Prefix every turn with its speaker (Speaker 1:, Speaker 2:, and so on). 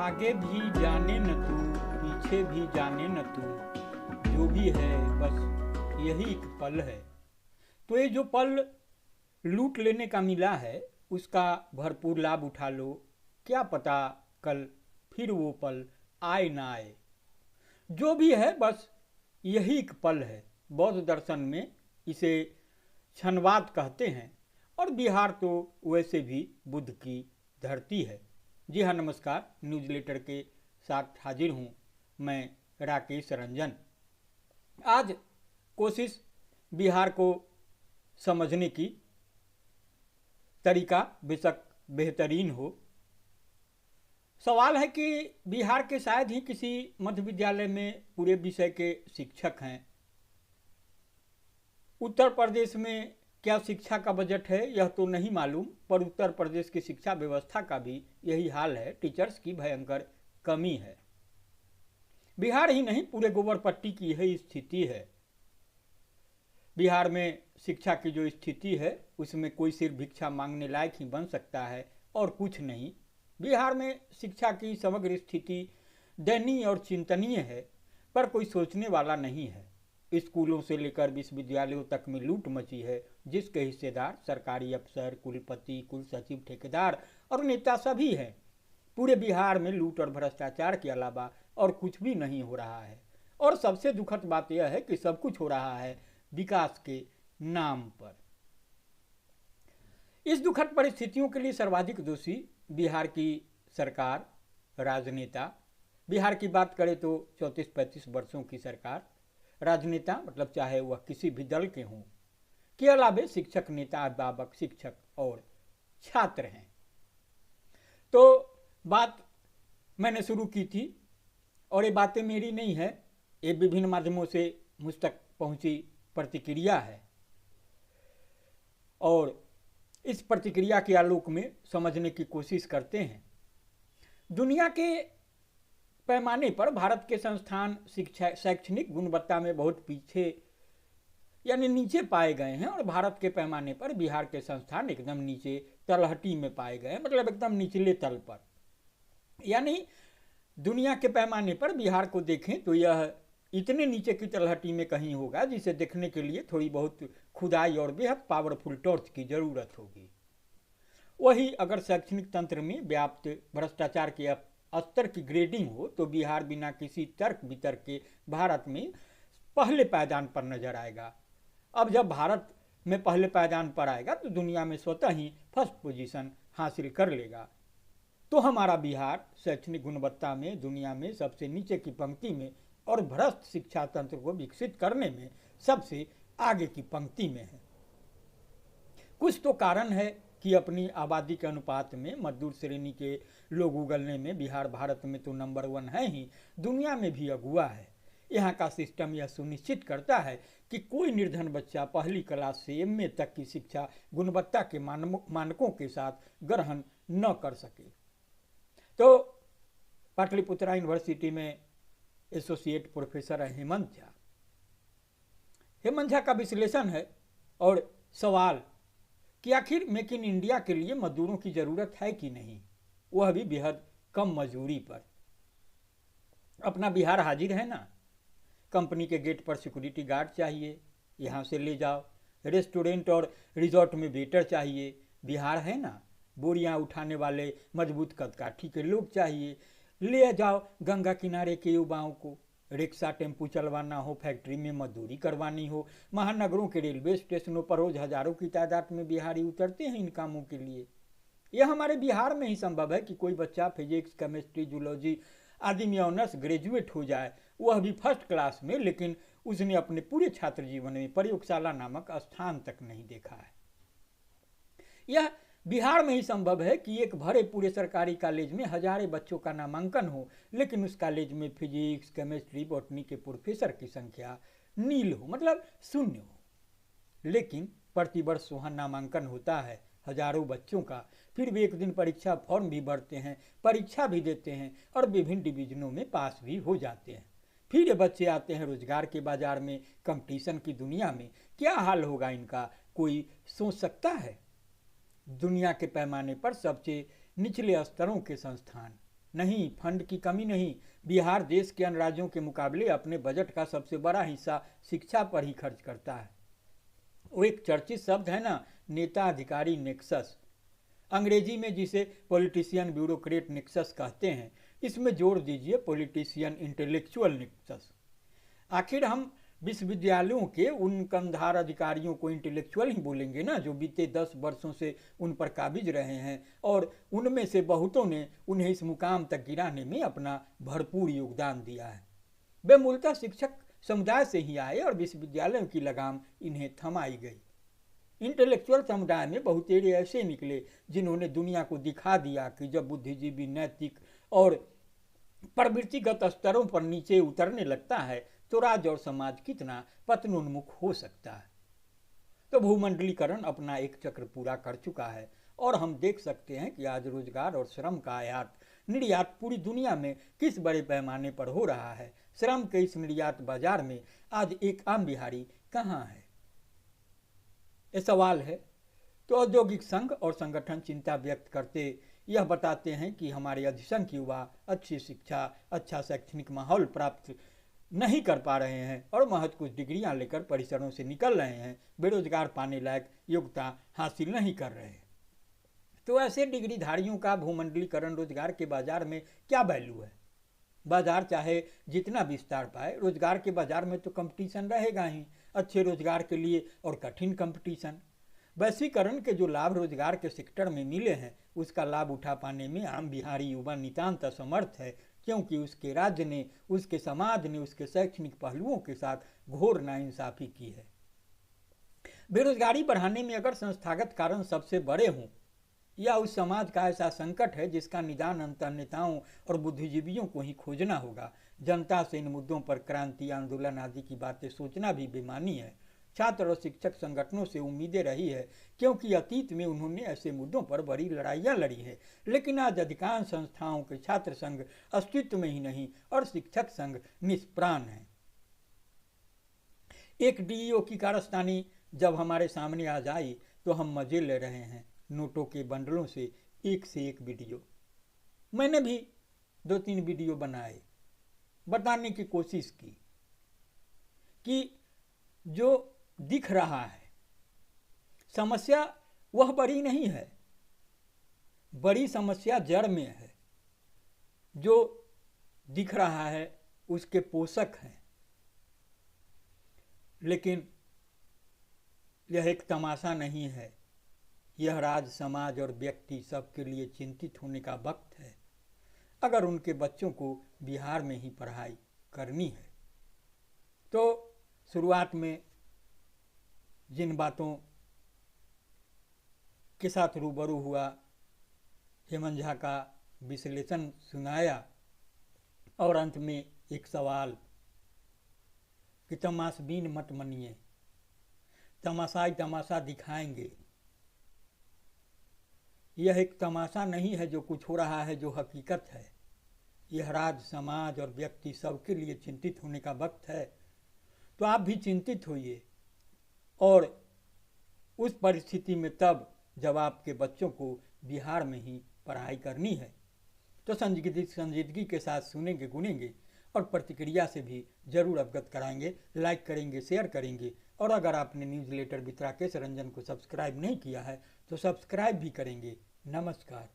Speaker 1: आगे भी जाने न तू, पीछे भी जाने न तू, जो भी है बस यही एक पल है। तो ये जो पल लूट लेने का मिला है उसका भरपूर लाभ उठा लो। क्या पता कल फिर वो पल आए ना आए। जो भी है बस यही एक पल है। बौद्ध दर्शन में इसे क्षणवाद कहते हैं और बिहार तो वैसे भी बुद्ध की धरती है। जी हाँ, नमस्कार। न्यूज लेटर के साथ हाजिर हूँ मैं, राकेश रंजन। आज कोशिश बिहार को समझने की तरीका बेशक बेहतरीन हो। सवाल है कि बिहार के शायद ही किसी मध्य विद्यालय में पूरे विषय के शिक्षक हैं। उत्तर प्रदेश में क्या शिक्षा का बजट है यह तो नहीं मालूम, पर उत्तर प्रदेश की शिक्षा व्यवस्था का भी यही हाल है। टीचर्स की भयंकर कमी है। बिहार ही नहीं, पूरे गोबरपट्टी की यही स्थिति है। बिहार में शिक्षा की जो स्थिति है उसमें कोई सिर्फ भिक्षा मांगने लायक ही बन सकता है और कुछ नहीं। बिहार में शिक्षा की समग्र स्थिति दयनीय और चिंतनीय है, पर कोई सोचने वाला नहीं है। स्कूलों से लेकर विश्वविद्यालयों तक में लूट मची है, जिसके हिस्सेदार सरकारी अफसर, कुलपति, कुल सचिव, ठेकेदार और नेता सभी हैं। पूरे बिहार में लूट और भ्रष्टाचार के अलावा और कुछ भी नहीं हो रहा है। और सबसे दुखद बात यह है कि सब कुछ हो रहा है विकास के नाम पर। इस दुखद परिस्थितियों के लिए सर्वाधिक दोषी बिहार की सरकार, राजनेता। बिहार की बात करें तो 34-35 वर्षों की सरकार, राजनेता मतलब चाहे वह किसी भी दल के हों, के अलावे शिक्षक, नेता, अभिभावक, शिक्षक और छात्र हैं। तो बात मैंने शुरू की थी और ये बातें मेरी नहीं है, ये विभिन्न माध्यमों से मुझ तक पहुंची प्रतिक्रिया है और इस प्रतिक्रिया के आलोक में समझने की कोशिश करते हैं। दुनिया के पैमाने पर भारत के संस्थान शिक्षा शैक्षणिक गुणवत्ता में बहुत पीछे यानी नीचे पाए गए हैं और भारत के पैमाने पर बिहार के संस्थान एकदम नीचे तलहटी में पाए गए हैं, मतलब एकदम निचले तल पर। यानी दुनिया के पैमाने पर बिहार को देखें तो यह इतने नीचे की तलहटी में कहीं होगा जिसे देखने के लिए थोड़ी बहुत खुदाई और बेहद पावरफुल टॉर्च की जरूरत होगी। वही अगर शैक्षणिक तंत्र में व्याप्त भ्रष्टाचार के स्तर की ग्रेडिंग हो तो बिहार बिना किसी तर्क वितर्क के भारत में पहले पायदान पर नजर आएगा। अब जब भारत में पहले पायदान पर आएगा तो दुनिया में स्वतः ही फर्स्ट पोजीशन हासिल कर लेगा। तो हमारा बिहार शैक्षणिक गुणवत्ता में दुनिया में सबसे नीचे की पंक्ति में और भ्रष्ट शिक्षा तंत्र को विकसित करने में सबसे आगे की पंक्ति में है। कुछ तो कारण है कि अपनी आबादी के अनुपात में मजदूर श्रेणी के लोग उगलने में बिहार भारत में तो नंबर 1 है ही, दुनिया में भी अगुआ है। यहाँ का सिस्टम यह सुनिश्चित करता है कि कोई निर्धन बच्चा पहली क्लास से एमए तक की शिक्षा गुणवत्ता के मानकों के साथ ग्रहण न कर सके। तो पाटलिपुत्रा यूनिवर्सिटी में एसोसिएट प्रोफेसर है हेमंत झा। हेमंत झा का विश्लेषण है और सवाल कि आखिर मेक इन इंडिया के लिए मजदूरों की जरूरत है कि नहीं, वह भी बेहद कम मजदूरी पर। अपना बिहार हाजिर है ना। कंपनी के गेट पर सिक्योरिटी गार्ड चाहिए, यहाँ से ले जाओ। रेस्टोरेंट और रिजॉर्ट में वेटर चाहिए, बिहार है ना। बोरियां उठाने वाले मजबूत कदकाठी के लोग चाहिए, ले जाओ। गंगा किनारे के युवाओं को रिक्शा टेम्पू चलवाना हो, फैक्ट्री में मजदूरी करवानी हो, महानगरों के रेलवे स्टेशनों पर रोज हजारों की तादाद में बिहारी उतरते हैं इन कामों के लिए। यह हमारे बिहार में ही संभव है कि कोई बच्चा फिजिक्स, केमिस्ट्री, जूलॉजी आदि में ऑनर्स ग्रेजुएट हो जाए, वह भी फर्स्ट क्लास में, लेकिन उसने अपने पूरे छात्र जीवन में प्रयोगशाला नामक स्थान तक नहीं देखा है। यह बिहार में ही संभव है कि एक भरे पूरे सरकारी कॉलेज में हजारों बच्चों का नामांकन हो, लेकिन उस कॉलेज में फिजिक्स, केमिस्ट्री, बॉटनी के प्रोफेसर की संख्या नील हो, मतलब 0 हो। लेकिन प्रतिवर्ष वहाँ नामांकन होता है हजारों बच्चों का, फिर भी एक दिन परीक्षा फॉर्म भी भरते हैं, परीक्षा भी देते हैं और विभिन्न डिवीजनों में पास भी हो जाते हैं। फिर ये बच्चे आते हैं रोजगार के बाजार में, कंपटीशन की दुनिया में। क्या हाल होगा इनका, कोई सोच सकता है? दुनिया के पैमाने पर सबसे निचले स्तरों के संस्थान नहीं, फंड की कमी नहीं। बिहार देश के अन्य राज्यों के मुकाबले अपने बजट का सबसे बड़ा हिस्सा शिक्षा पर ही खर्च करता है। वो एक चर्चित शब्द है ना, नेता अधिकारी नेक्सस, अंग्रेजी में जिसे पॉलिटिशियन ब्यूरोक्रेट नेक्सस कहते हैं, इसमें जोड़ दीजिए पॉलिटिशियन इंटेलेक्चुअल नेक्सस। आखिर हम विश्वविद्यालयों के उन कंधार अधिकारियों को इंटेलेक्चुअल ही बोलेंगे ना, जो बीते 10 वर्षों से उन पर काबिज रहे हैं और उनमें से बहुतों ने उन्हें इस मुकाम तक गिराने में अपना भरपूर योगदान दिया है। वे मूलतः शिक्षक समुदाय से ही आए और विश्वविद्यालयों की लगाम इन्हें थमाई गई। इंटेलेक्चुअल समुदाय में बहुतेरे ऐसे निकले जिन्होंने दुनिया को दिखा दिया कि जब बुद्धिजीवी नैतिक और प्रवृत्तिगत स्तरों पर नीचे उतरने लगता है तो राज्य और समाज कितना पतनोन्मुख हो सकता है। तो भूमंडलीकरण अपना एक चक्र पूरा कर चुका है और हम देख सकते हैं कि आज रोजगार और श्रम का आयात निर्यात पूरी दुनिया में किस बड़े पैमाने पर हो रहा है। श्रम के इस निर्यात बाजार में आज एक आम बिहारी कहाँ है, ये सवाल है। तो औद्योगिक संघ और संगठन चिंता व्यक्त करते यह बताते हैं कि हमारे अधिसंख्य युवा अच्छी शिक्षा, अच्छा शैक्षणिक माहौल प्राप्त नहीं कर पा रहे हैं और महज कुछ डिग्रियां लेकर परिसरों से निकल रहे हैं, बेरोजगार पाने लायक योग्यता हासिल नहीं कर रहे। तो ऐसे डिग्रीधारियों का भूमंडलीकरण रोजगार के बाजार में क्या वैल्यू है। बाजार चाहे जितना विस्तार पाए, रोजगार के बाजार में तो कंपटीशन रहेगा ही, अच्छे रोजगार के लिए और कठिन कंपटीशन। वैश्वीकरण के जो लाभ रोजगार के सेक्टर में मिले हैं उसका लाभ उठा पाने में आम बिहारी युवा नितांत असमर्थ है, क्योंकि उसके राज्य ने, उसके समाज ने, उसके शैक्षणिक पहलुओं के साथ घोर नाइंसाफी की है। बेरोजगारी बढ़ाने में अगर संस्थागत कारण सबसे बड़े हों या उस समाज का ऐसा संकट है जिसका निदान अंततः नेताओं और बुद्धिजीवियों को ही खोजना होगा। जनता से इन मुद्दों पर क्रांति, आंदोलन आदि की बातें सोचना भी बेमानी है। छात्र और शिक्षक संगठनों से उम्मीदें रही है, क्योंकि अतीत में उन्होंने ऐसे मुद्दों पर बड़ी लड़ाइयाँ लड़ी है, लेकिन आज अधिकांश संस्थाओं के छात्र संघ अस्तित्व में ही नहीं और शिक्षक संघ निष्प्राण है। एक डीईओ की कारस्तानी जब हमारे सामने आ जाई तो हम मजे ले रहे हैं। नोटों के बंडलों से एक वीडियो, मैंने भी 2-3 वीडियो बनाए, बताने की कोशिश की कि जो दिख रहा है समस्या वह बड़ी नहीं है, बड़ी समस्या जड़ में है। जो दिख रहा है उसके पोषक हैं, लेकिन यह एक तमाशा नहीं है। यह राज्य, समाज और व्यक्ति सबके लिए चिंतित होने का वक्त है। अगर उनके बच्चों को बिहार में ही पढ़ाई करनी है तो शुरुआत में जिन बातों के साथ रूबरू हुआ, हेमंत झा का विश्लेषण सुनाया और अंत में एक सवाल कि तमाशबीन मत मनिए, तमाशाई तमाशा दिखाएंगे। यह एक तमाशा नहीं है जो कुछ हो रहा है, जो हकीकत है। यह राज्य, समाज और व्यक्ति सबके लिए चिंतित होने का वक्त है। तो आप भी चिंतित होइए, और उस परिस्थिति में तब जब आपके बच्चों को बिहार में ही पढ़ाई करनी है। तो संजीदगी के साथ सुनेंगे, गुनेंगे और प्रतिक्रिया से भी जरूर अवगत कराएंगे। लाइक करेंगे, शेयर करेंगे, और अगर आपने न्यूज़लेटर वितराकेश रंजन को सब्सक्राइब नहीं किया है तो सब्सक्राइब भी करेंगे। नमस्कार।